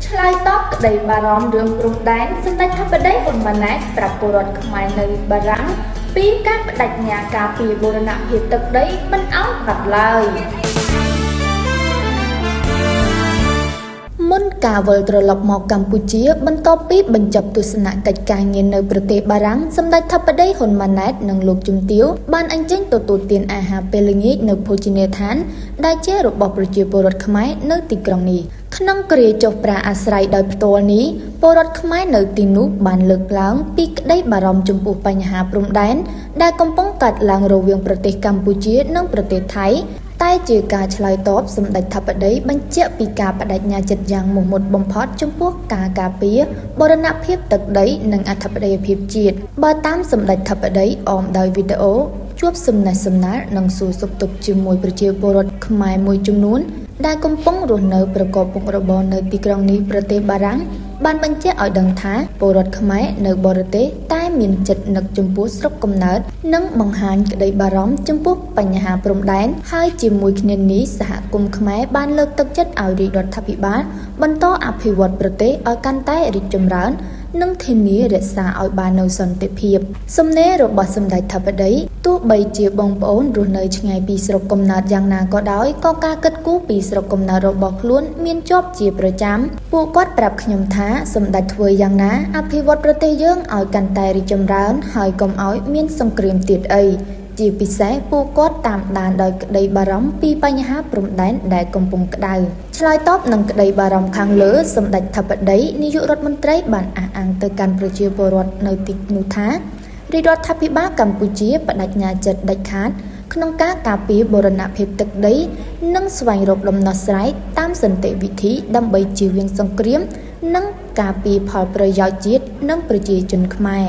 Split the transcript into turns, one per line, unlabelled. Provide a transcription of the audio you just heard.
ឆ្លើយតបក្តីបារម្ភរឿងព្រំដែនសម្ដេចធិបតីហ៊ុនម៉ាណែតប្រាប់ពលរដ្ឋខ្មែរនៅបារាំងពីការបដិញ្ញាការពារបូរណភាពទឹកដីមិនឲ្យបាត់ឡើយមុនការវិលត្រឡប់មកកម្ពុជាបន្ទាប់ពីបញ្ចប់ទស្សនកិច្ចការងារនៅប្រទេសបារាំងសម្ដេចធិបតីហ៊ុនម៉ាណែតនិងលោកជំទាវបានអញ្ជើញទទួលទានអាហារពេលល្ងាចនៅភោជនីយដ្ឋានដែលជារបស់ប្រជាពលរដ្ឋខ្មែរនៅទីក្រុងនេះក្នុងគ្រាចុះប្រាអាស្រ័យដោយផ្ទាល់នេះពលរដ្ឋខ្មែរនៅទីនោះបានលើកឡើងពីក្តីបារម្ភចំពោះបញ្ហាព្រំដែនដែលកំពុងកើតឡើងរវាងប្រទេសកម្ពុជានិងប្រទេសថៃតែជាការឆ្លើយតបសម្ដេចធិបតីបញ្ជាក់ពីការបដិញ្ញាចិត្តយ៉ាងមោះមុតបំផុតចំពោះការការពារបូរណភាពទឹកដីនិងអធិបតេយ្យភាពជាតិបើតាមសម្ដេចធិបតីអមដោយវីដេអូជួបសំណេះសំណាលនិងសួរសុខទុក្ខជាមួយប្រជាពលរដ្ឋខ្មែរមួយចំនួនដែលកំពុងរស់នៅប្រកបមុខរបរនៅទីក្រុងនេះប្រទេសបារាំងបានបញ្ជាក់ឲ្យដឹងថាពលរដ្ឋខ្មែរនៅបរទេសតែមានចិត្តនឹកចំពោះស្រុកកំណើតនិងបង្ហាញក្តីបារម្ភចំពោះបញ្ហាព្រំដែនហើយជាមួយគ្នានេះសហគមន៍ខ្មែរបានលើកទឹកចិត្តឲ្យរាជរដ្ឋាភិបាលបន្តអភិវឌ្ឍប្រទេសឲ្យកាន់តែរីកចម្រើននិងធានារក្សាឲ្យបាននូវសន្តិភាពសំណេររបស់សម្ដេចធិបតីទោះបីជាបងប្អូនរស់នៅឆ្ងាយពីស្រុកកំណើតយ៉ាងណាក៏ដោយក៏ការគិតគូរពីស្រុកកំណើតរបស់ខ្លួនមានជាប់ជាប្រចាំពួកគាត់ប្រាប់ខ្ញុំថាសម្ដេចធ្វើយ៉ាងណាអភិវឌ្ឍប្រទេសយើងឲ្យកាន់តែរីកចម្រើនហើយកុំឲ្យមានសង្គ្រាមទៀតអីជាពិសេសពួកគាត់តាមដានដោយក្តីបារម្ភពីបញ្ហាព្រំដែនដែលកំពុងក្តៅឆ្លើយតបនឹងក្តីបារម្ភខាងលើសម្ដេចធិបតីនាយករដ្ឋមន្ត្រីបានអះអាងទៅកាន់ប្រជាពលរដ្ឋនៅទីនោះថារាជរដ្ឋាភិបាលកម្ពុជាបដិញ្ញាចិត្តដាច់ខាតក្នុងការការពារបូរណភាពទឹកដីនិងស្វែងរកដំណោះស្រាយតាមសន្តិវិធីដើម្បីជៀសវាងសង្គ្រាមនិងការពារផលប្រយោជន៍ជាតិនិងប្រជាជនខ្មែរ